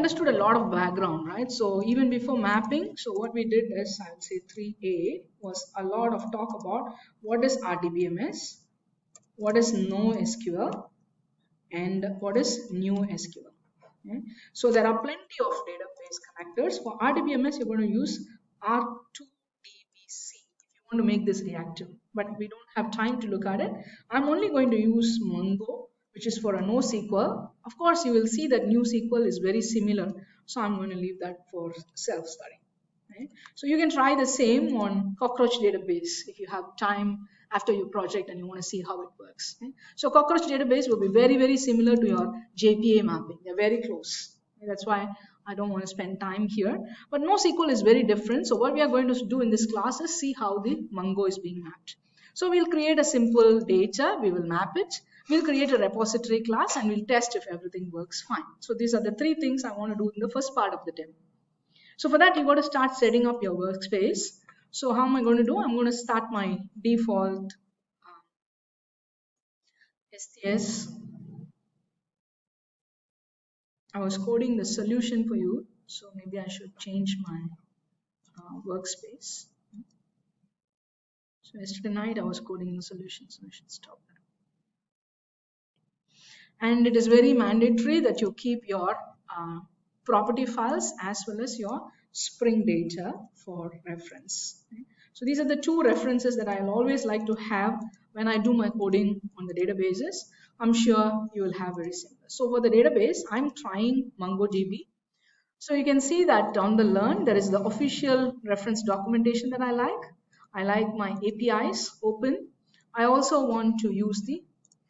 Understood a lot of background, right? So even before mapping, so what we did is, I would say 3A was a lot of talk about what is RDBMS, what is NoSQL, and what is new SQL. Okay? So there are plenty of database connectors. For RDBMS, you're going to use R2DBC if you want to make this reactive. But we don't have time to look at it. I'm only going to use Mongo, which is for a NoSQL. Of course, you will see that new SQL is very similar. So I'm going to leave that for self-study. Right? So you can try the same on cockroach database if you have time after your project and you want to see how it works. Okay? So cockroach database will be very, very similar to your JPA mapping. They're very close. Okay? That's why I don't want to spend time here. But NoSQL is very different. So what we are going to do in this class is see how the Mongo is being mapped. So we'll create a simple data, we will map it, we'll create a repository class, and we'll test if everything works fine. So these are the three things I want to do in the first part of the demo. So for that, you got to start setting up your workspace. So how am I going to do? I'm going to start my default STS. I was coding the solution for you, so maybe I should change my workspace. So yesterday night I was coding the solution, so I should stop that. And it is very mandatory that you keep your property files as well as your Spring data for reference. Okay? So these are the two references that I'll always like to have when I do my coding on the databases. I'm sure you will have very similar. So for the database, I'm trying MongoDB. So you can see that on the learn, there is the official reference documentation that I like. I like my APIs open. I also want to use the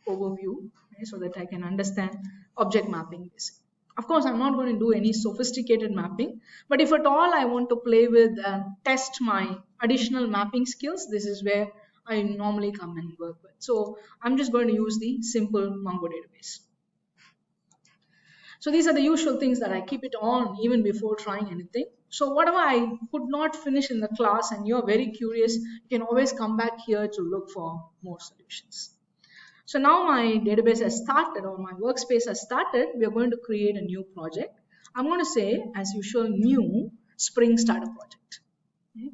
overview, okay, so that I can understand object mapping basically. Of course, I'm not going to do any sophisticated mapping, but if at all I want to play with and test my additional mapping skills, this is where I normally come and work with. So I'm just going to use the simple Mongo database. So these are the usual things that I keep it on even before trying anything. So whatever I could not finish in the class and you're very curious, you can always come back here to look for more solutions. So now my database has started, or my workspace has started. We are going to create a new project. I'm going to say, as usual, new Spring Starter project. Okay.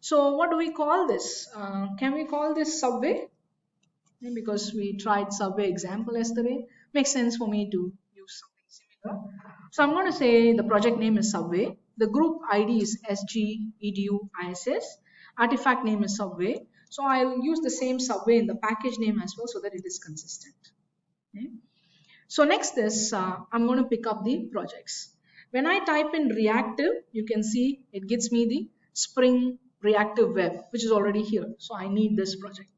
So what do we call this? Can we call this Subway? Okay, because we tried Subway example yesterday. Makes sense for me to use something similar. So I'm going to say the project name is Subway. The group ID is SGEDUISS. Artifact name is Subway. So I'll use the same Subway in the package name as well so that it is consistent. Okay. So next is I'm going to pick up the projects. When I type in reactive, you can see it gives me the Spring Reactive Web, which is already here. So I need this project.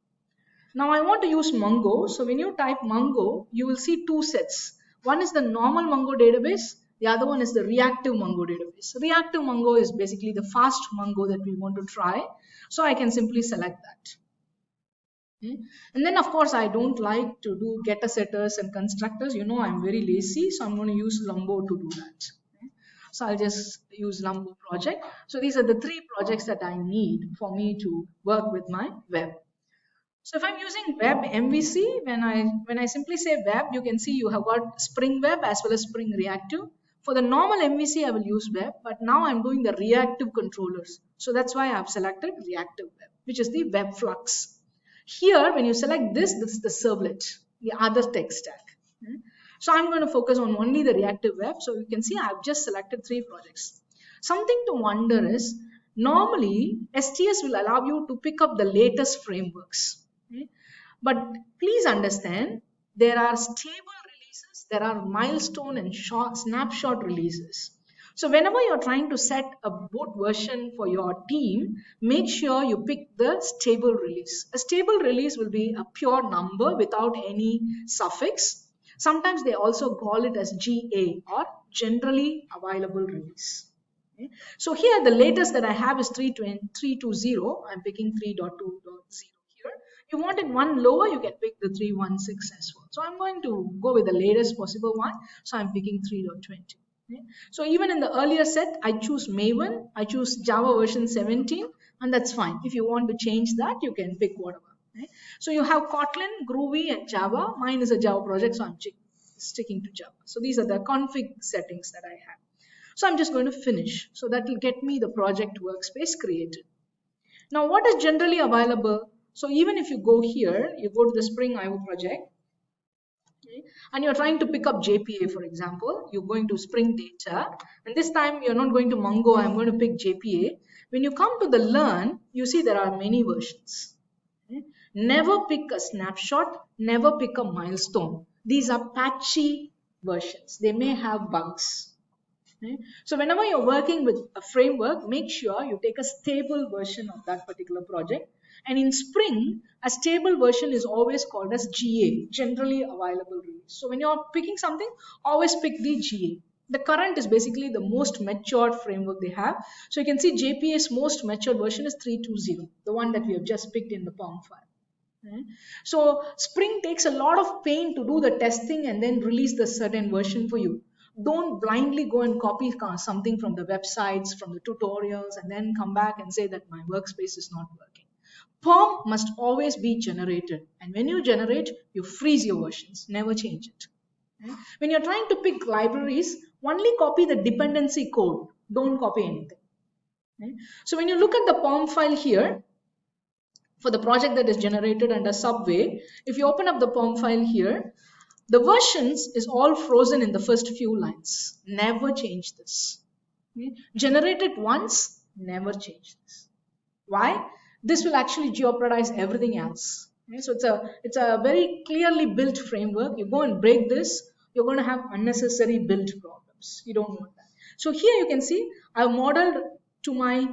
Now I want to use Mongo. So when you type Mongo, you will see two sets. One is the normal Mongo database. The other one is the reactive Mongo database. Reactive Mongo is basically the fast Mongo that we want to try. So I can simply select that. Okay. And then of course I don't like to do getter setters and constructors. You know I'm very lazy, so I'm going to use Lumbo to do that. Okay. So I'll just use Lumbo project. So these are the three projects that I need for me to work with my web. So if I'm using web MVC, when I simply say web, you can see you have got Spring Web as well as Spring Reactive. For the normal MVC, I will use web, but now I'm doing the reactive controllers. So that's why I've selected reactive web, which is the web flux. Here, when you select this is the servlet, the other tech stack. Okay. So I'm going to focus on only the reactive web. So you can see I've just selected three projects. Something to wonder is, normally STS will allow you to pick up the latest frameworks. Okay. But please understand, there are stable releases, there are milestone and snapshot releases. So whenever you're trying to set a boot version for your team, make sure you pick the stable release. A stable release will be a pure number without any suffix. Sometimes they also call it as GA, or generally available release. Okay. So here the latest that I have is 3.20. I'm picking 3.2.0 here. You want it one lower, you can pick the 3.16 as well. So I'm going to go with the latest possible one. So I'm picking 3.20. Okay. So even in the earlier set, I choose Maven, I choose Java version 17, and that's fine. If you want to change that, you can pick whatever. Okay. So you have Kotlin, Groovy, and Java. Mine is a Java project, so I'm sticking to Java. So these are the config settings that I have. So I'm just going to finish. So that will get me the project workspace created. Now, what is generally available? So even if you go here, you go to the Spring IO project, okay, and you're trying to pick up JPA, for example, you're going to Spring Data, and this time you're not going to Mongo, I'm going to pick JPA. When you come to the Learn, you see there are many versions. Okay. Never pick a snapshot, never pick a milestone. These are patchy versions. They may have bugs. Okay. So whenever you're working with a framework, make sure you take a stable version of that particular project. And in Spring, a stable version is always called as GA, generally available release. So when you're picking something, always pick the GA. The current is basically the most matured framework they have. So you can see JPA's most matured version is 3.2.0, the one that we have just picked in the POM file. Okay. So Spring takes a lot of pain to do the testing and then release the certain version for you. Don't blindly go and copy something from the websites, from the tutorials, and then come back and say that my workspace is not working. POM must always be generated. And when you generate, you freeze your versions, never change it. Okay. When you're trying to pick libraries, only copy the dependency code. Don't copy anything. Okay. So when you look at the POM file here, for the project that is generated under Subway, if you open up the POM file here, the versions is all frozen in the first few lines. Never change this. Okay. Generate it once, never change this. Why? This will actually jeopardize everything else. Okay. So it's a very clearly built framework. You go and break this, you're going to have unnecessary build problems. You don't want that. So here you can see I've modeled to my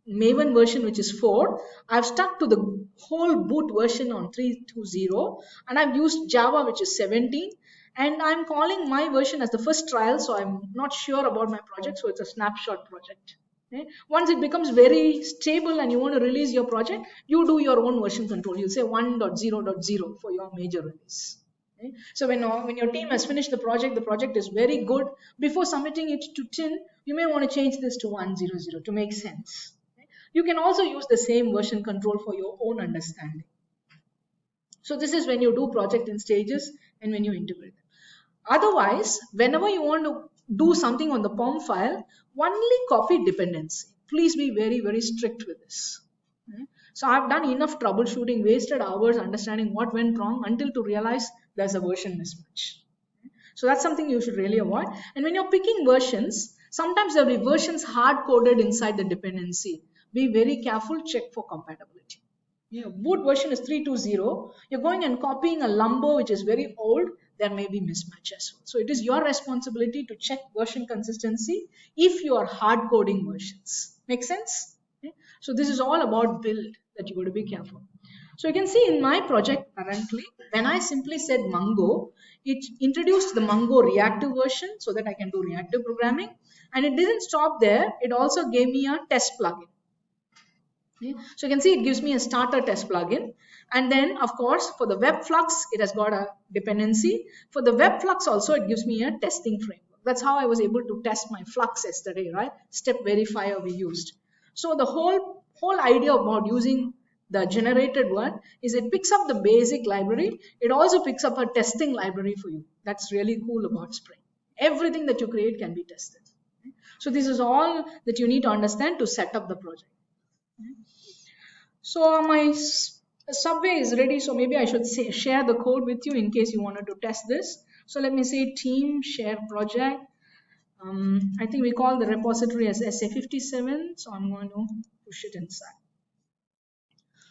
Maven version, which is 4. I've stuck to the whole boot version on 3.2.0, and I've used Java, which is 17, and I'm calling my version as the first trial, so I'm not sure about my project, so it's a snapshot project. Okay. Once it becomes very stable and you want to release your project, you do your own version control. You'll say 1.0.0 for your major release. Okay. So when your team has finished the project is very good. Before submitting it to TIN, you may want to change this to 1.0.0 to make sense. You can also use the same version control for your own understanding. So this is when you do project in stages and when you integrate them. Otherwise, whenever you want to do something on the POM file, only copy dependency. Please be very, very strict with this. Okay. So I've done enough troubleshooting, wasted hours understanding what went wrong until to realize there's a version mismatch. Okay. So that's something you should really avoid. And when you're picking versions, sometimes there will be versions hard-coded inside the dependency. Be very careful, check for compatibility. Yeah, boot version is 3.2.0. You're going and copying a Lumbo which is very old, there may be mismatch as well. So it is your responsibility to check version consistency if you are hard coding versions. Make sense? Okay. So this is all about build that you got to be careful. So you can see in my project currently, when I simply said Mongo, it introduced the Mongo reactive version so that I can do reactive programming. And it didn't stop there. It also gave me a test plugin. Okay. So you can see it gives me a starter test plugin. And then, of course, for the web flux, it has got a dependency. For the web flux also, it gives me a testing framework. That's how I was able to test my flux yesterday, right? Step verifier we used. So the whole idea about using the generated one is it picks up the basic library. It also picks up a testing library for you. That's really cool about Spring. Everything that you create can be tested. Okay. So this is all that you need to understand to set up the project. So my Subway is ready. So maybe I should share the code with you in case you wanted to test this. So let me say team share project. I think we call the repository as SA57. So I'm going to push it inside.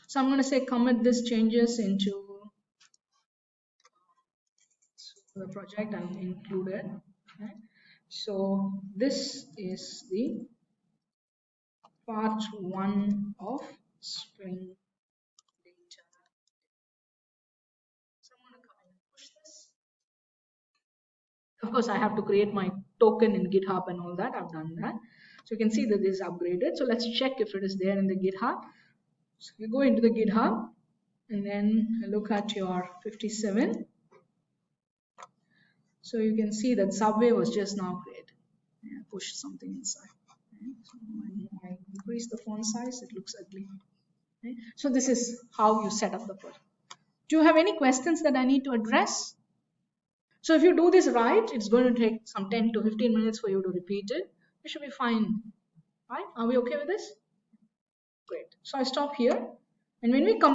So I'm going to say commit this changes into the project I've included. Okay. So this is the part 1 of Spring Data. So I'm going to come in and push this. Of course, I have to create my token in GitHub and all that. I've done that. So you can see that this is upgraded. So let's check if it is there in the GitHub. So you go into the GitHub and then look at your 57. So you can see that Subway was just now created. Yeah, push something inside. Okay. So when I increase the font size, it looks ugly. Okay. So this is how you set up the project. Do you have any questions that I need to address? So if you do this right, it's going to take some 10 to 15 minutes for you to repeat it. We should be fine. Right? Are we okay with this? Great. So I stop here. And when we come